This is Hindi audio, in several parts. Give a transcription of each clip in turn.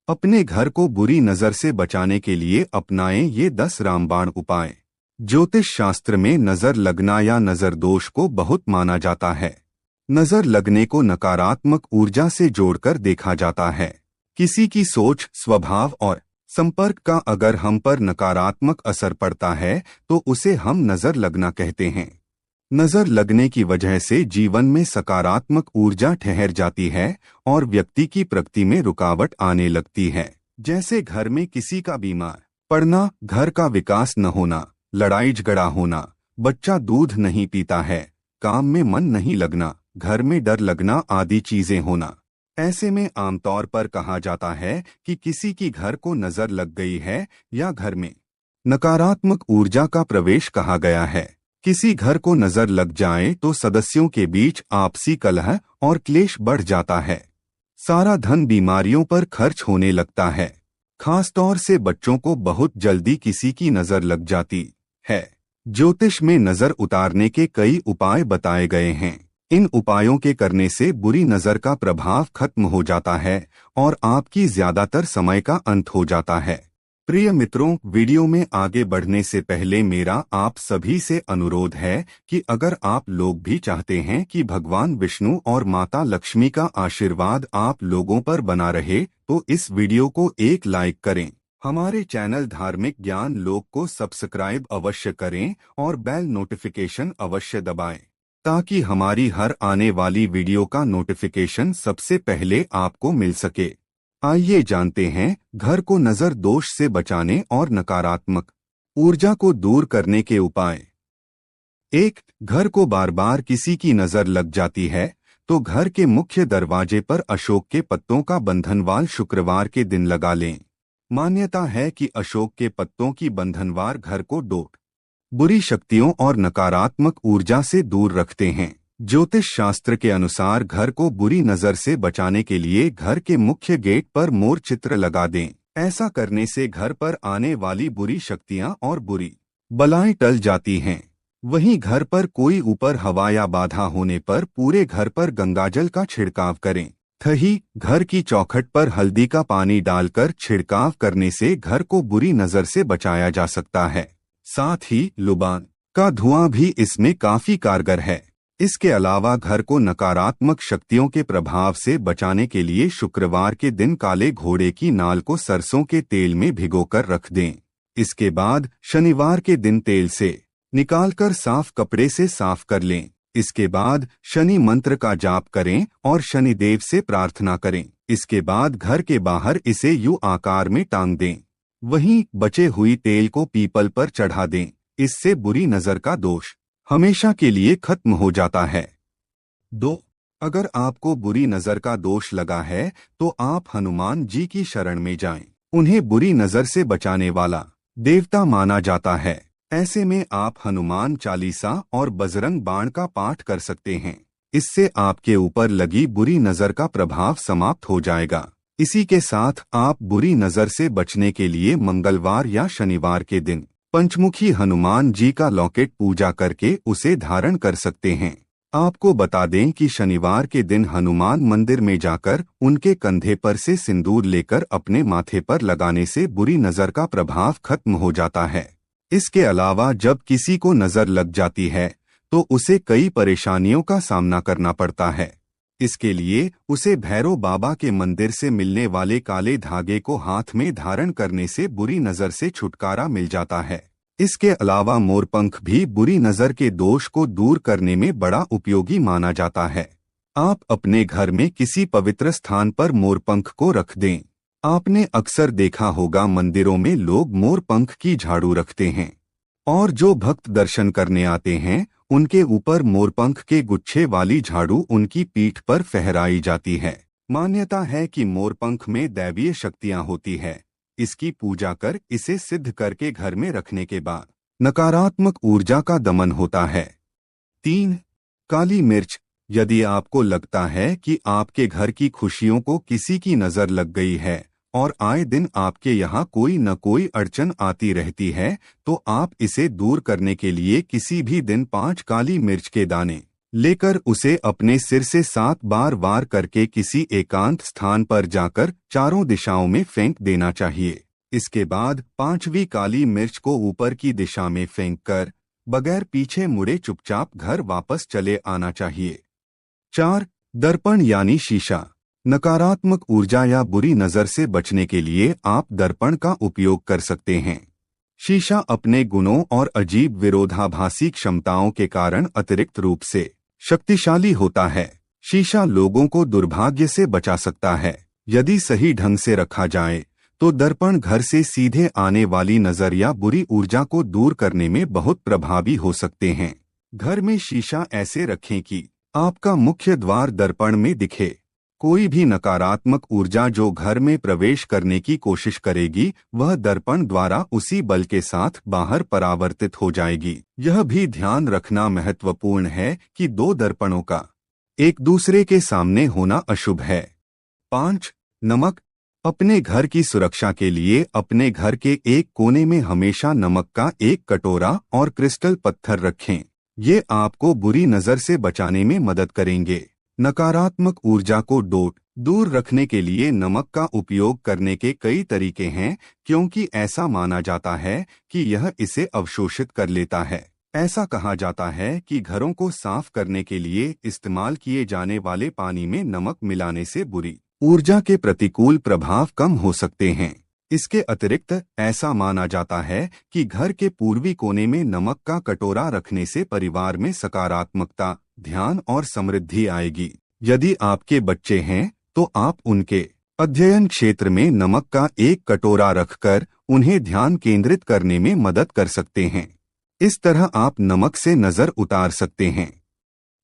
अपने घर को बुरी नजर से बचाने के लिए अपनाएं ये 10 रामबाण उपाय। ज्योतिष शास्त्र में नजर लगना या नजर दोष को बहुत माना जाता है। नजर लगने को नकारात्मक ऊर्जा से जोड़कर देखा जाता है। किसी की सोच, स्वभाव और संपर्क का अगर हम पर नकारात्मक असर पड़ता है तो उसे हम नजर लगना कहते हैं। नजर लगने की वजह से जीवन में सकारात्मक ऊर्जा ठहर जाती है और व्यक्ति की प्रगति में रुकावट आने लगती है। जैसे घर में किसी का बीमार पड़ना, घर का विकास न होना, लड़ाई झगड़ा होना, बच्चा दूध नहीं पीता है, काम में मन नहीं लगना, घर में डर लगना आदि चीजें होना। ऐसे में आमतौर पर कहा जाता है कि किसी की घर को नजर लग गई है या घर में नकारात्मक ऊर्जा का प्रवेश कहा गया है। किसी घर को नजर लग जाए तो सदस्यों के बीच आपसी कलह और क्लेश बढ़ जाता है। सारा धन बीमारियों पर खर्च होने लगता है। खासतौर से बच्चों को बहुत जल्दी किसी की नजर लग जाती है। ज्योतिष में नजर उतारने के कई उपाय बताए गए हैं। इन उपायों के करने से बुरी नजर का प्रभाव खत्म हो जाता है और आपकी ज्यादातर समय का अंत हो जाता है। प्रिय मित्रों, वीडियो में आगे बढ़ने से पहले मेरा आप सभी से अनुरोध है कि अगर आप लोग भी चाहते हैं कि भगवान विष्णु और माता लक्ष्मी का आशीर्वाद आप लोगों पर बना रहे तो इस वीडियो को एक लाइक करें। हमारे चैनल धार्मिक ज्ञान लोक को सब्सक्राइब अवश्य करें और बेल नोटिफिकेशन अवश्य दबाएं ताकि हमारी हर आने वाली वीडियो का नोटिफिकेशन सबसे पहले आपको मिल सके। आइए जानते हैं घर को नजर दोष से बचाने और नकारात्मक ऊर्जा को दूर करने के उपाय। 1. घर को बार बार किसी की नजर लग जाती है तो घर के मुख्य दरवाजे पर अशोक के पत्तों का बंधनवाल शुक्रवार के दिन लगा लें। मान्यता है कि अशोक के पत्तों की बंधनवार घर को बुरी शक्तियों और नकारात्मक ऊर्जा से दूर रखते हैं। ज्योतिष शास्त्र के अनुसार घर को बुरी नजर से बचाने के लिए घर के मुख्य गेट पर मोर चित्र लगा दें। ऐसा करने से घर पर आने वाली बुरी शक्तियां और बुरी बलाएं टल जाती हैं। वहीं घर पर कोई ऊपर हवा या बाधा होने पर पूरे घर पर गंगाजल का छिड़काव करें। घर की चौखट पर हल्दी का पानी डालकर छिड़काव करने से घर को बुरी नजर से बचाया जा सकता है। साथ ही लुबान का धुआं भी इसमें काफी कारगर है। इसके अलावा घर को नकारात्मक शक्तियों के प्रभाव से बचाने के लिए शुक्रवार के दिन काले घोड़े की नाल को सरसों के तेल में भिगोकर रख दें। इसके बाद शनिवार के दिन तेल से निकालकर साफ कपड़े से साफ कर लें। इसके बाद शनि मंत्र का जाप करें और शनिदेव से प्रार्थना करें। इसके बाद घर के बाहर इसे यू आकार में टांग दें। वहीं बचे हुई तेल को पीपल पर चढ़ा दें। इससे बुरी नजर का दोष हमेशा के लिए खत्म हो जाता है। 2. अगर आपको बुरी नजर का दोष लगा है तो आप हनुमान जी की शरण में जाएं। उन्हें बुरी नजर से बचाने वाला देवता माना जाता है। ऐसे में आप हनुमान चालीसा और बजरंग बाण का पाठ कर सकते हैं। इससे आपके ऊपर लगी बुरी नजर का प्रभाव समाप्त हो जाएगा। इसी के साथ आप बुरी नजर से बचने के लिए मंगलवार या शनिवार के दिन पंचमुखी हनुमान जी का लॉकेट पूजा करके उसे धारण कर सकते हैं। आपको बता दें कि शनिवार के दिन हनुमान मंदिर में जाकर उनके कंधे पर से सिंदूर लेकर अपने माथे पर लगाने से बुरी नजर का प्रभाव खत्म हो जाता है। इसके अलावा जब किसी को नजर लग जाती है तो उसे कई परेशानियों का सामना करना पड़ता है। इसके लिए उसे भैरव बाबा के मंदिर से मिलने वाले काले धागे को हाथ में धारण करने से बुरी नजर से छुटकारा मिल जाता है। इसके अलावा मोरपंख भी बुरी नजर के दोष को दूर करने में बड़ा उपयोगी माना जाता है। आप अपने घर में किसी पवित्र स्थान पर मोरपंख को रख दें। आपने अक्सर देखा होगा मंदिरों में लोग मोरपंख की झाड़ू रखते हैं और जो भक्त दर्शन करने आते हैं उनके ऊपर मोरपंख के गुच्छे वाली झाड़ू उनकी पीठ पर फहराई जाती है। मान्यता है कि मोरपंख में दैवीय शक्तियां होती है। इसकी पूजा कर इसे सिद्ध करके घर में रखने के बाद नकारात्मक ऊर्जा का दमन होता है। 3. काली मिर्च। यदि आपको लगता है कि आपके घर की खुशियों को किसी की नजर लग गई है और आए दिन आपके यहाँ कोई न कोई अड़चन आती रहती है तो आप इसे दूर करने के लिए किसी भी दिन 5 काली मिर्च के दाने लेकर उसे अपने सिर से 7 बार वार करके किसी एकांत स्थान पर जाकर चारों दिशाओं में फेंक देना चाहिए। इसके बाद 5वीं काली मिर्च को ऊपर की दिशा में फेंककर बगैर पीछे मुड़े चुपचाप घर वापस चले आना चाहिए। 4. दर्पण यानी शीशा। नकारात्मक ऊर्जा या बुरी नजर से बचने के लिए आप दर्पण का उपयोग कर सकते हैं। शीशा अपने गुणों और अजीब विरोधाभासी क्षमताओं के कारण अतिरिक्त रूप से शक्तिशाली होता है। शीशा लोगों को दुर्भाग्य से बचा सकता है। यदि सही ढंग से रखा जाए तो दर्पण घर से सीधे आने वाली नजर या बुरी ऊर्जा को दूर करने में बहुत प्रभावी हो सकते हैं। घर में शीशा ऐसे रखें कि आपका मुख्य द्वार दर्पण में दिखे। कोई भी नकारात्मक ऊर्जा जो घर में प्रवेश करने की कोशिश करेगी वह दर्पण द्वारा उसी बल के साथ बाहर परावर्तित हो जाएगी। यह भी ध्यान रखना महत्वपूर्ण है कि 2 दर्पणों का एक दूसरे के सामने होना अशुभ है। 5. नमक। अपने घर की सुरक्षा के लिए अपने घर के एक कोने में हमेशा नमक का एक कटोरा और क्रिस्टल पत्थर रखें। ये आपको बुरी नजर से बचाने में मदद करेंगे। नकारात्मक ऊर्जा को दूर रखने के लिए नमक का उपयोग करने के कई तरीके हैं, क्योंकि ऐसा माना जाता है कि यह इसे अवशोषित कर लेता है। ऐसा कहा जाता है कि घरों को साफ करने के लिए इस्तेमाल किए जाने वाले पानी में नमक मिलाने से बुरी ऊर्जा के प्रतिकूल प्रभाव कम हो सकते हैं। इसके अतिरिक्त ऐसा माना जाता है कि घर के पूर्वी कोने में नमक का कटोरा रखने से परिवार में सकारात्मकता, ध्यान और समृद्धि आएगी। यदि आपके बच्चे हैं तो आप उनके अध्ययन क्षेत्र में नमक का एक कटोरा रखकर उन्हें ध्यान केंद्रित करने में मदद कर सकते हैं। इस तरह आप नमक से नजर उतार सकते हैं।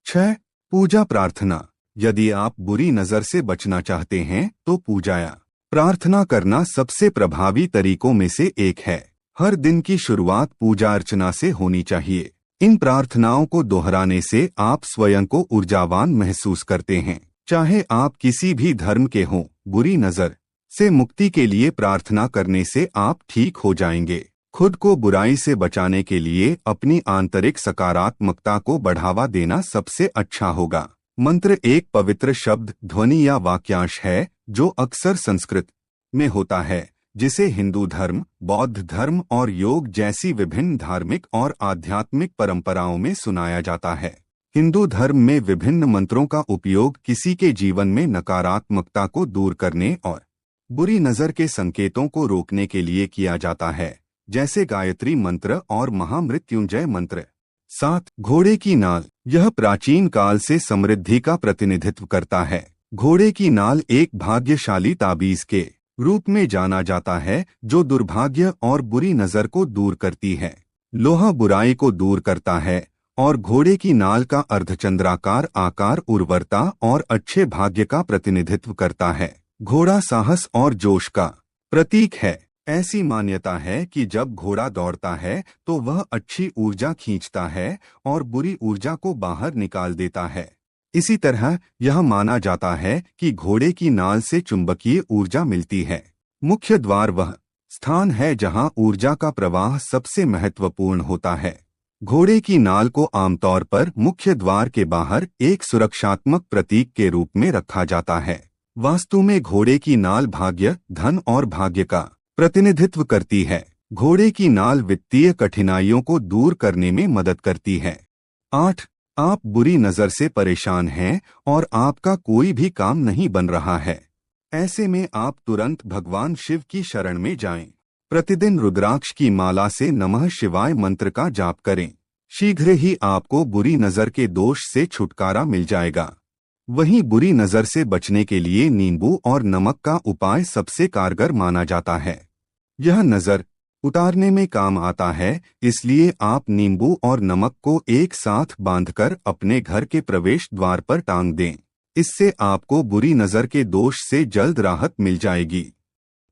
6. पूजा प्रार्थना। यदि आप बुरी नजर से बचना चाहते हैं तो पूजा या प्रार्थना करना सबसे प्रभावी तरीकों में से एक है। हर दिन की शुरुआत पूजा अर्चना से होनी चाहिए। इन प्रार्थनाओं को दोहराने से आप स्वयं को ऊर्जावान महसूस करते हैं। चाहे आप किसी भी धर्म के हों, बुरी नजर से मुक्ति के लिए प्रार्थना करने से आप ठीक हो जाएंगे। खुद को बुराई से बचाने के लिए अपनी आंतरिक सकारात्मकता को बढ़ावा देना सबसे अच्छा होगा। मंत्र एक पवित्र शब्द, ध्वनि या वाक्यांश है जो अक्सर संस्कृत में होता है, जिसे हिंदू धर्म, बौद्ध धर्म और योग जैसी विभिन्न धार्मिक और आध्यात्मिक परंपराओं में सुनाया जाता है। हिंदू धर्म में विभिन्न मंत्रों का उपयोग किसी के जीवन में नकारात्मकता को दूर करने और बुरी नजर के संकेतों को रोकने के लिए किया जाता है, जैसे गायत्री मंत्र और महामृत्युंजय मंत्र। 7. घोड़े की नाल। यह प्राचीन काल से समृद्धि का प्रतिनिधित्व करता है। घोड़े की नाल एक भाग्यशाली ताबीज के रूप में जाना जाता है जो दुर्भाग्य और बुरी नजर को दूर करती है। लोहा बुराई को दूर करता है और घोड़े की नाल का अर्धचंद्राकार आकार उर्वरता और अच्छे भाग्य का प्रतिनिधित्व करता है। घोड़ा साहस और जोश का प्रतीक है। ऐसी मान्यता है कि जब घोड़ा दौड़ता है तो वह अच्छी ऊर्जा खींचता है और बुरी ऊर्जा को बाहर निकाल देता है। इसी तरह यह माना जाता है कि घोड़े की नाल से चुंबकीय ऊर्जा मिलती है। मुख्य द्वार वह स्थान है जहां ऊर्जा का प्रवाह सबसे महत्वपूर्ण होता है। घोड़े की नाल को आमतौर पर मुख्य द्वार के बाहर एक सुरक्षात्मक प्रतीक के रूप में रखा जाता है। वास्तु में घोड़े की नाल भाग्य, धन और भाग्य का प्रतिनिधित्व करती है। घोड़े की नाल वित्तीय कठिनाइयों को दूर करने में मदद करती है। 8. आप बुरी नजर से परेशान हैं और आपका कोई भी काम नहीं बन रहा है। ऐसे में आप तुरंत भगवान शिव की शरण में जाएं। प्रतिदिन रुद्राक्ष की माला से नमः शिवाय मंत्र का जाप करें। शीघ्र ही आपको बुरी नजर के दोष से छुटकारा मिल जाएगा। वहीं बुरी नजर से बचने के लिए नींबू और नमक का उपाय सबसे कारगर माना जाता है। यह नजर उतारने में काम आता है, इसलिए आप नींबू और नमक को एक साथ बांधकर अपने घर के प्रवेश द्वार पर टांग दें। इससे आपको बुरी नजर के दोष से जल्द राहत मिल जाएगी।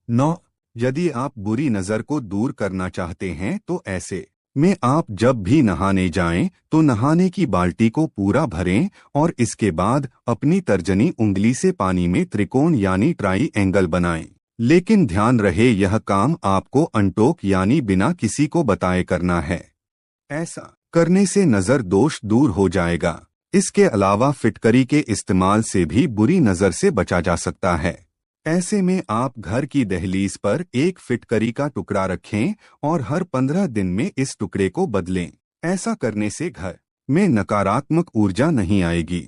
9. यदि आप बुरी नजर को दूर करना चाहते हैं तो ऐसे में आप जब भी नहाने जाएं तो नहाने की बाल्टी को पूरा भरें और इसके बाद अपनी तर्जनी उंगली से पानी में त्रिकोण यानी ट्राई एंगल बनाएं। लेकिन ध्यान रहे यह काम आपको अनटोक यानी बिना किसी को बताए करना है। ऐसा करने से नजर दोष दूर हो जाएगा। इसके अलावा फिटकरी के इस्तेमाल से भी बुरी नजर से बचा जा सकता है। ऐसे में आप घर की दहलीज पर एक फिटकरी का टुकड़ा रखें और हर 15 दिन में इस टुकड़े को बदलें। ऐसा करने से घर में नकारात्मक ऊर्जा नहीं आएगी।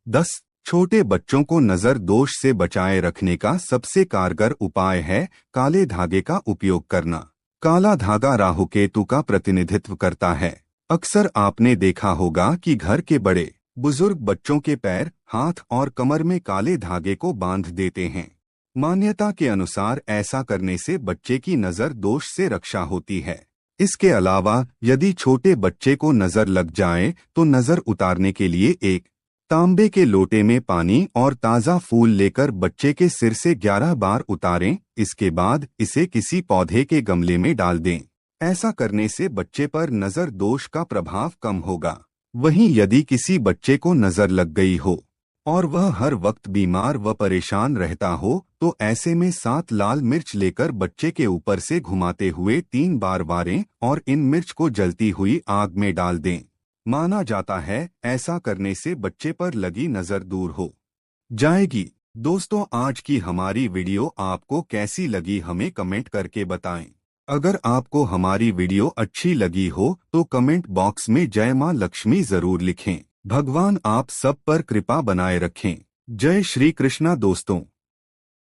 10. छोटे बच्चों को नजर दोष से बचाए रखने का सबसे कारगर उपाय है काले धागे का उपयोग करना। काला धागा राहु केतु का प्रतिनिधित्व करता है। अक्सर आपने देखा होगा कि घर के बड़े बुजुर्ग बच्चों के पैर, हाथ और कमर में काले धागे को बांध देते हैं। मान्यता के अनुसार ऐसा करने से बच्चे की नजर दोष से रक्षा होती है। इसके अलावा यदि छोटे बच्चे को नजर लग जाए तो नजर उतारने के लिए एक तांबे के लोटे में पानी और ताज़ा फूल लेकर बच्चे के सिर से 11 बार उतारें। इसके बाद इसे किसी पौधे के गमले में डाल दें। ऐसा करने से बच्चे पर नजर दोष का प्रभाव कम होगा। वहीं यदि किसी बच्चे को नजर लग गई हो और वह हर वक्त बीमार व परेशान रहता हो तो ऐसे में 7 लाल मिर्च लेकर बच्चे के ऊपर से घुमाते हुए 3 बार वारें और इन मिर्च को जलती हुई आग में डाल दें। माना जाता है ऐसा करने से बच्चे पर लगी नजर दूर हो जाएगी। दोस्तों, आज की हमारी वीडियो आपको कैसी लगी हमें कमेंट करके बताएं। अगर आपको हमारी वीडियो अच्छी लगी हो तो कमेंट बॉक्स में जय मां लक्ष्मी जरूर लिखें। भगवान आप सब पर कृपा बनाए रखें। जय श्री कृष्णा दोस्तों।